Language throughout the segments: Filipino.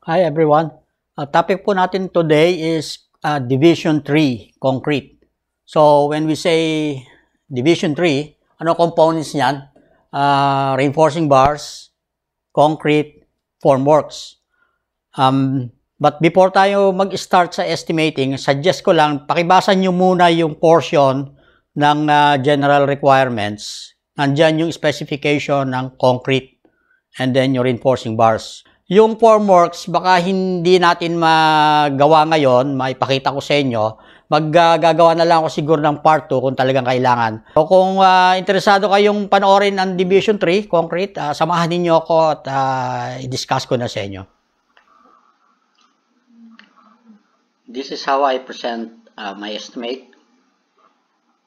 Hi everyone. Topic po natin today is Division 3, concrete. So when we say Division 3, ano components niyan? Reinforcing bars, concrete, formworks. But before tayo mag-start sa estimating, suggest ko lang, pakibasa nyo muna yung portion ng general requirements. Nandyan yung specification ng concrete and then yung reinforcing bars. Yung formworks, baka hindi natin magawa ngayon, maipakita ko sa inyo. Maggagawa na lang ako siguro ng part 2 kung talagang kailangan. So kung interesado kayong panoorin ang Division 3, concrete, samahan ninyo ako at i-discuss ko na sa inyo. This is how I present my estimate.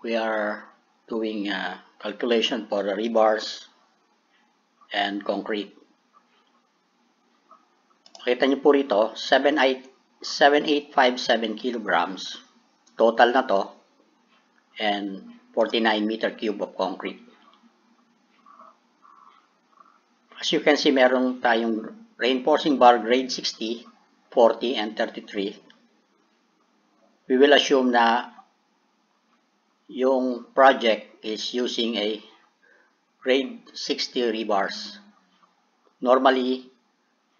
We are doing calculation for the rebars and concrete. Kita nyo po rito, 7857 kilograms total na to and 49 meter cube of concrete. As you can see, meron tayong reinforcing bar grade 60, 40, and 33. We will assume na yung project is using a grade 60 rebars. Normally,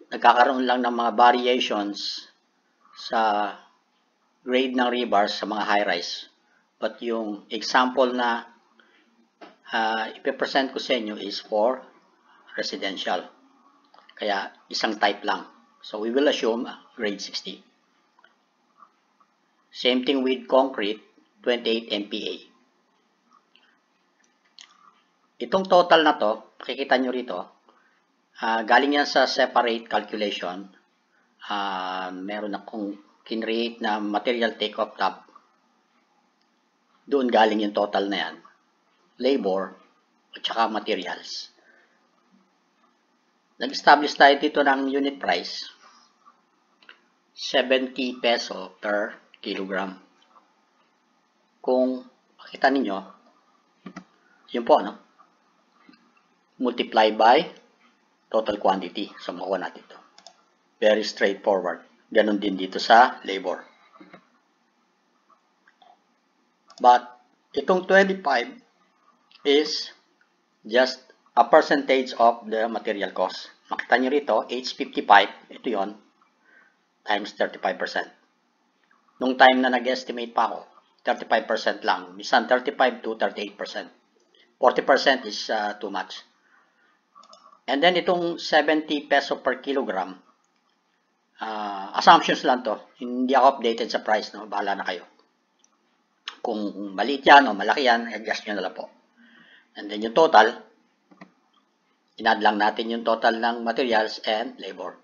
nagkakaroon lang ng mga variations sa grade ng rebars sa mga high-rise. But yung example na ipipresent ko sa inyo is for residential. Kaya isang type lang. So we will assume grade 60. Same thing with concrete, 28 MPa. Itong total na to, makikita nyo rito, galing yan sa separate calculation. Meron akong kinreate na material take-off tab. Doon galing yung total na yan. Labor at saka materials. Nag-establish tayo dito ng unit price. 70 peso per kilogram. Kung makita ninyo, yun po, no? Multiply by total quantity. So, makuha natin ito. Very straightforward. Ganon din dito sa labor. But, itong 25 is just a percentage of the material cost. Makita nyo rito, H55, ito yon times 35%. Nung time na nag-estimate pa ako, 35% lang. Minsan 35 to 38%. 40% is too much. And then itong 70 peso per kilogram, assumptions lang to. Hindi ako updated sa price, no? Bahala na kayo. Kung maliit yan o malaki yan, adjust nyo na lang po. And then yung total, inad lang natin yung total ng materials and labor.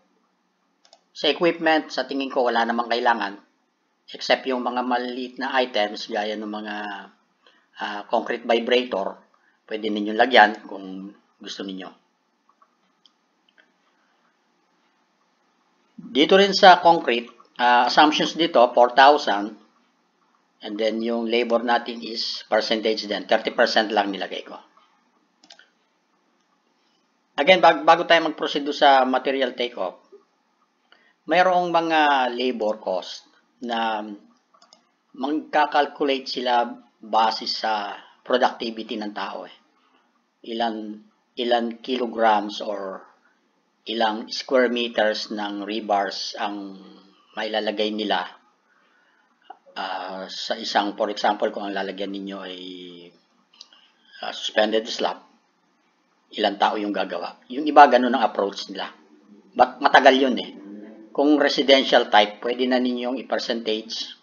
Sa equipment, sa tingin ko wala namang kailangan, except yung mga maliit na items, gaya ng mga concrete vibrator, pwede ninyong lagyan kung gusto ninyo. Dito rin sa concrete, assumptions dito, 4,000. And then yung labor natin is percentage din. 30% lang nilagay ko. Again, bago tayo mag-proceed sa material take-off, mayroong mga labor cost na magkakalculate sila base sa productivity ng tao. Ilan kilograms or ilang square meters ng rebars ang mailalagay nila sa isang, for example, kung ang lalagyan ninyo ay suspended slab, ilang tao yung gagawa. Yung iba, ganun ang approach nila. But matagal yun eh. Kung residential type, pwede na ninyong i-percentage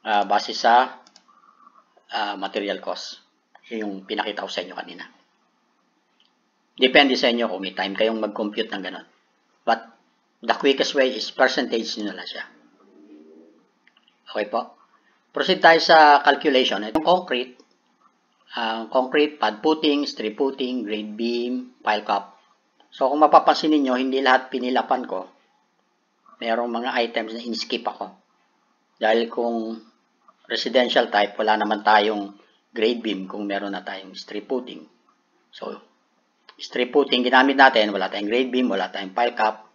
base sa material cost. Yung pinakita ko sa inyo kanina. Depende sa inyo kung may time kayong mag-compute ng ganun. But the quickest way is percentage nyo na lang siya. Okay po. Proceed tayo sa calculation. Itong concrete, pad putting, strip putting, grade beam, pile cap. So kung mapapansin niyo, hindi lahat pinilapan ko. Mayroong mga items na in-skip ako. Dahil kung residential type, wala naman tayong grade beam kung meron na tayong strip putting. So, strip putting ginamit natin, wala tayong grade beam, wala tayong pile cap.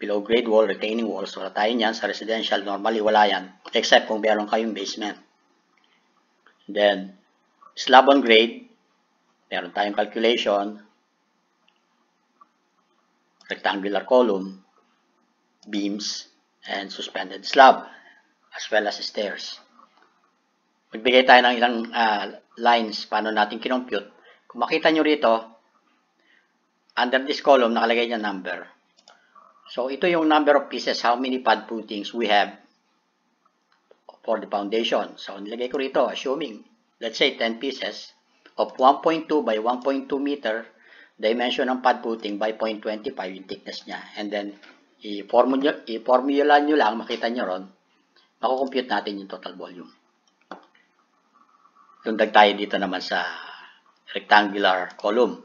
below grade wall, retaining walls, wala tayo niyan. Sa residential, normally wala yan, except kung meron kayong basement. Then, slab on grade, meron tayong calculation, rectangular column, beams, and suspended slab, as well as stairs. Magbigay tayo ng ilang lines paano natin kinompute. Kung makita nyo rito, under this column, nakalagay niya number. So, ito yung number of pieces, how many pad footings we have for the foundation. So, nilagay ko rito, assuming, let's say 10 pieces of 1.2 by 1.2 meter, dimension ng pad footing by 0.25 yung thickness niya. And then, i-formula nyo lang, makita nyo ron, makukompute natin yung total volume. Lundag tayo dito naman sa rectangular column.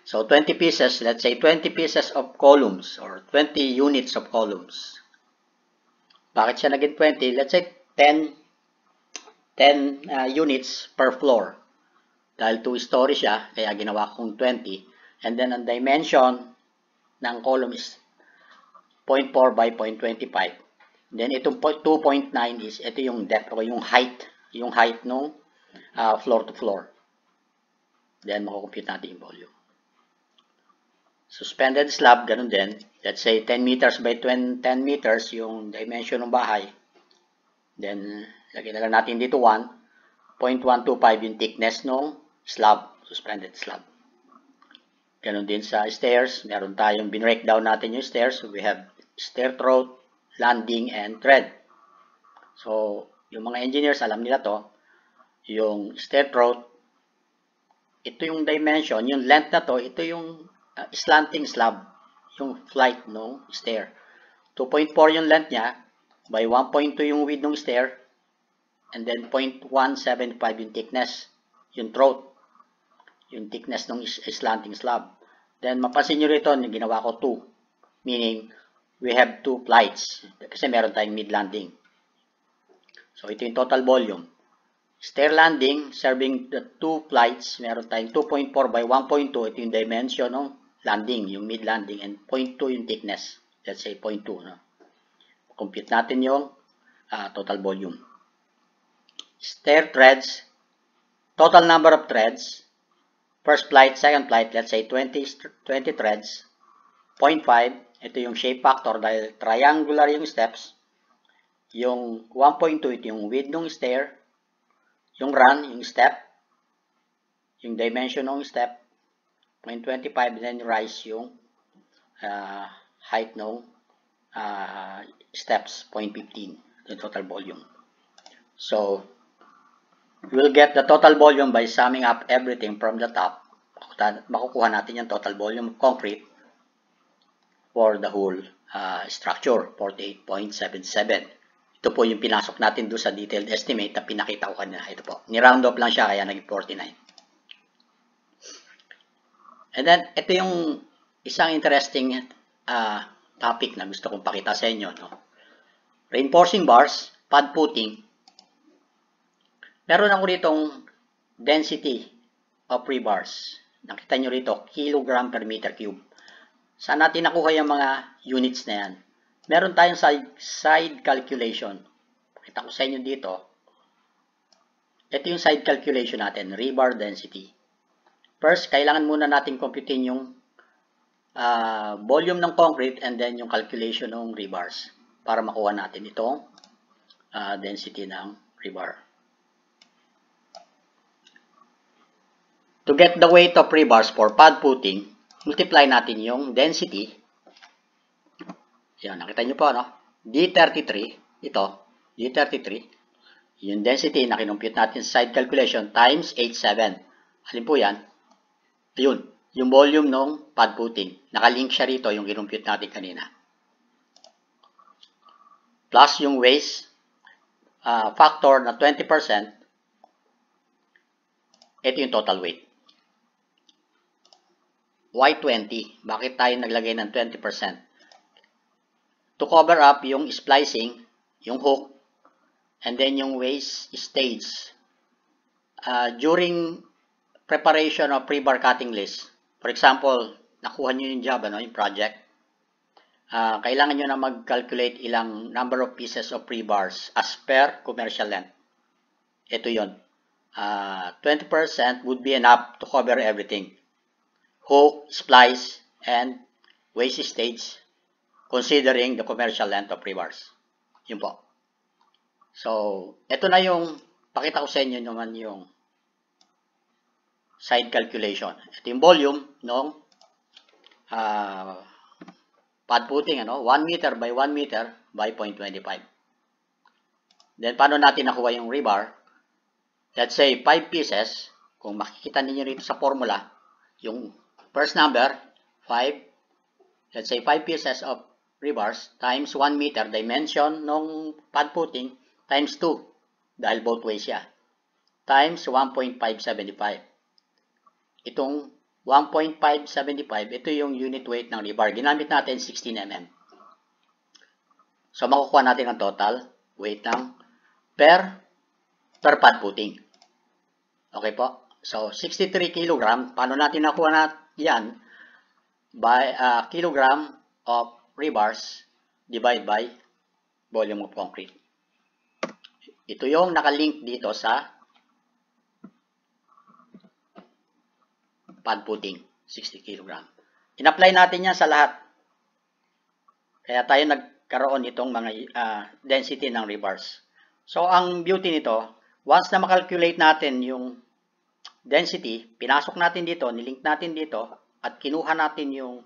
So, 20 pieces, let's say 20 pieces of columns or 20 units of columns. Bakit siya naging 20? Let's say 10 units per floor. Dahil 2-story siya, kaya ginawa kong 20. And then, ang dimension ng column is 0.4 by 0.25. Then, itong 2.9 is, ito yung depth o yung height nung floor to floor. Then, makukompute natin yung volume. Suspended slab, ganun din. Let's say 10 meters by 10 meters yung dimension ng bahay. Then, lagyan na lang natin dito 1.125 yung thickness ng slab, suspended slab. Ganun din sa stairs. Meron tayong binreakdown natin yung stairs. We have stair throat, landing, and tread. So, yung mga engineers, alam nila to. Yung stair throat, ito yung dimension, yung length na to, ito yung slanting slab, yung flight ng stair. 2.4 yung length niya, by 1.2 yung width ng stair, and then 0.175 yung thickness, yung throat, yung thickness ng slanting slab. Then, mapansin nyo rito, ginawa ko 2, meaning, we have 2 flights, kasi meron tayong mid-landing. So, ito yung total volume. Stair landing, serving the 2 flights, meron tayong 2.4 by 1.2, ito yung dimension ng landing, yung mid-landing, and 0.2 yung thickness. Let's say 0.2. No? Compute natin yung total volume. Stair treads, total number of treads, first flight, second flight, let's say 20 treads, 0.5, ito yung shape factor dahil triangular yung steps, yung 1.2, ito yung width ng stair, yung run, yung step, yung dimension ng step, 0.25, then rise yung height ng steps, 0.15, the total volume. So, we'll get the total volume by summing up everything from the top. Makukuha natin yung total volume of concrete for the whole structure, 48.77. Ito po yung pinasok natin doon sa detailed estimate na pinakita ko kanina. Ito po. Ni-round off lang siya kaya naging 49. And then, ito yung isang interesting topic na gusto kong pakita sa inyo. No? Reinforcing bars, pad footing. Meron ako ditong density of rebars. Nakita nyo rito, kilogram per meter cube. Saan natin nakuha yung mga units na yan? Meron tayong side calculation. Pakita ko sa inyo dito. Ito yung side calculation natin, rebar density. First, kailangan muna natin computein yung volume ng concrete and then yung calculation ng rebars para makuha natin itong density ng rebar. To get the weight of rebars for pad footing, multiply natin yung density. Yan, nakita nyo po, no? D33, ito, D33, yung density na kinompute natin sa side calculation times 87. Alin po yan? Ayun, yung volume ng pad footing. Nakalink siya rito yung kinompute natin kanina. Plus yung waste factor na 20%, ito yung total weight. Why 20? Bakit tayo naglagay ng 20%? To cover up yung splicing, yung hook, and then yung waste stage. During preparation of pre-bar cutting list, for example, nakuha nyo yung job, yung project, kailangan nyo na mag-calculate ilang number of pieces of rebars as per commercial length. Ito yun. 20% would be enough to cover everything. Hook, splice, and waste stage, considering the commercial length of rebars. Yun po. So, ito na yung, pakita ko sa inyo naman yung side calculation. Ito yung volume ng pad putting, 1 meter by 1 meter by 0.25. Then, paano natin nakuha yung rebar? Let's say, 5 pieces. Kung makikita ninyo rito sa formula, yung first number, 5. Let's say, 5 pieces of rebars times 1 meter dimension ng pad putting times 2. Dahil both ways siya. Times 1.575. Itong 1.575, ito yung unit weight ng rebar. Ginamit natin 16 mm. So, makukuha natin ang total weight ng per pad putting. Okay po? So, 63 kg. Paano natin nakuha na yan? By kilogram of rebars divided by volume of concrete. Ito yung nakalink dito sa pad putting, 60 kg. In-apply natin yan sa lahat. Kaya tayo nagkaroon itong mga density ng rebars. So, ang beauty nito, once na makalculate natin yung density, pinasok natin dito, nilink natin dito, at kinuha natin yung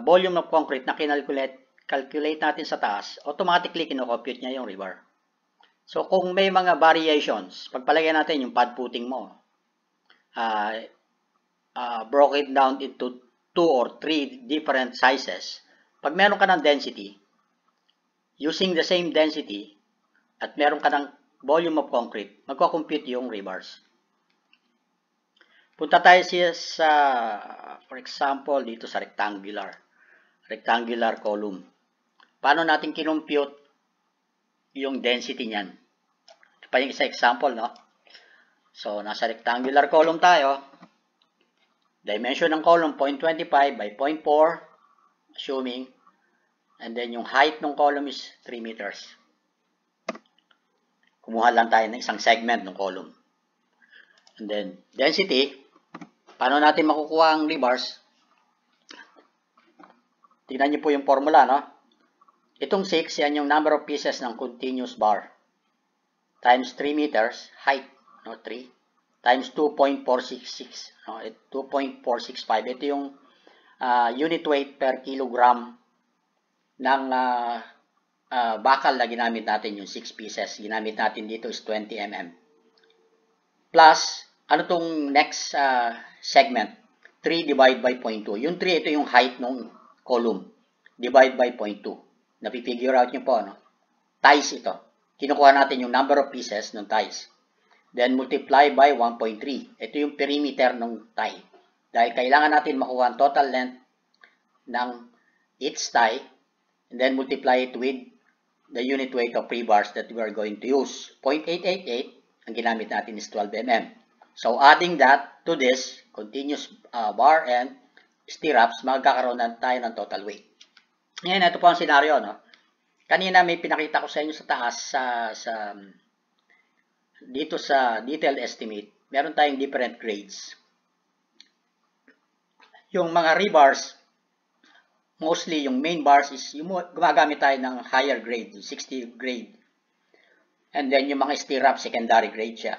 volume of concrete na calculate natin sa taas, automatically kinocompute niya yung rebar. So, kung may mga variations, pagpalagay natin yung pad putting mo, broke it down into 2 or 3 different sizes. Pag meron ka ng density, using the same density, at meron ka ng volume of concrete, magko-compute yung rebars. Punta tayo sa, for example, dito sa rectangular column. Paano natin kinompute yung density niyan? Ito pa yung isa example, no? So, nasa rectangular column tayo. Dimension ng column, 0.25 by 0.4, assuming. And then, yung height ng column is 3 meters. Kumuha lang tayo ng isang segment ng column. And then, density. Paano natin makukuha ang rebars? Tingnan niyo po yung formula, no? Itong 6, yan yung number of pieces ng continuous bar. Times 3 meters, height, no? 3. Times 2.466, no? 2.465. Ito yung unit weight per kilogram ng bakal na ginamit natin, yung 6 pieces. Ginamit natin dito is 20 mm. Plus, ano tong next segment? 3 divided by 0.2. Yung 3, ito yung height ng column. Divide by 0.2. Napipigure out nyo po, no? Ties ito. Kinukuha natin yung number of pieces ng ties. Then, multiply by 1.3. Ito yung perimeter ng tie. Dahil kailangan natin makuha ang total length ng each tie. And then, multiply it with the unit weight of rebars that we are going to use. 0.888. Ang ginamit natin is 12 mm. So, adding that to this continuous bar and stirrups, magkakaroon na tayo ng total weight. Ngayon, ito po ang senaryo, no? Kanina may pinakita ko sa inyo sa taas, dito sa detailed estimate, meron tayong different grades. Yung mga rebars, mostly yung main bars is yung gumagamit tayo ng higher grade, 60 grade. And then yung mga stirrups, secondary grade siya.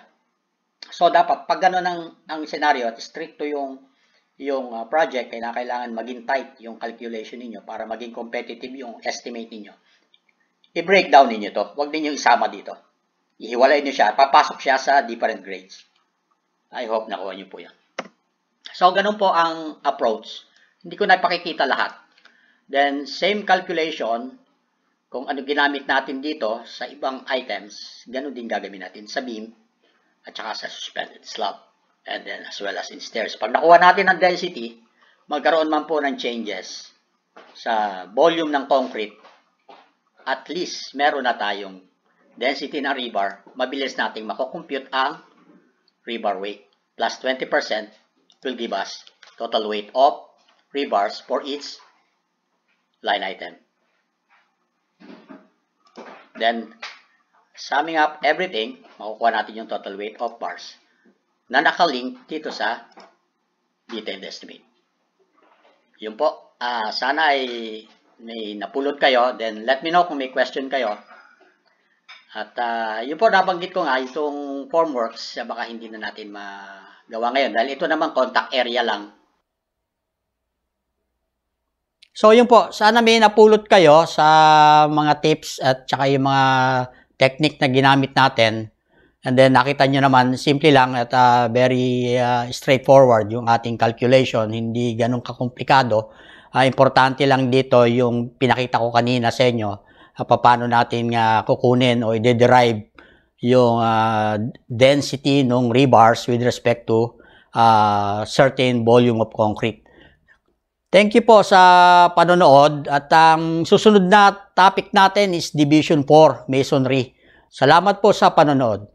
So dapat pag gano'n ang scenario at stricto yung project, kailangan maging tight yung calculation niyo para maging competitive yung estimate niyo. I-breakdown niyo to. Huwag niyo isama dito. Ihiwalay niyo siya. Papasok siya sa different grades. I hope nakuha niyo po yan. So, ganun po ang approach. Hindi ko na ipakikita lahat. Then, same calculation, kung ano ginamit natin dito sa ibang items, ganun din gagawin natin sa beam at saka sa suspended slab. And then, as well as in stairs. Pag nakuha natin ang density, magkaroon man po ng changes sa volume ng concrete, at least meron na tayong density ng rebar, mabilis nating makocompute ang rebar weight. Plus 20% will give us total weight of rebars for each line item. Then, summing up everything, makukuha natin yung total weight of bars na nakalink dito sa detailed estimate. Yun po. Sana ay may napulot kayo. Then, let me know kung may question kayo. At yun po, nabanggit ko nga, itong formworks, baka hindi na natin magawa ngayon. Dahil ito naman contact area lang. So, yun po. Sana may napulot kayo sa mga tips at saka yung mga technique na ginamit natin. And then, nakita nyo naman, simple lang at very straightforward yung ating calculation. Hindi ganun kakomplikado. Importante lang dito yung pinakita ko kanina sa inyo. Paano natin kukunin o i-derive yung density ng rebars with respect to certain volume of concrete. Thank you po sa panonood. At ang susunod na topic natin is Division 4, Masonry. Salamat po sa panonood.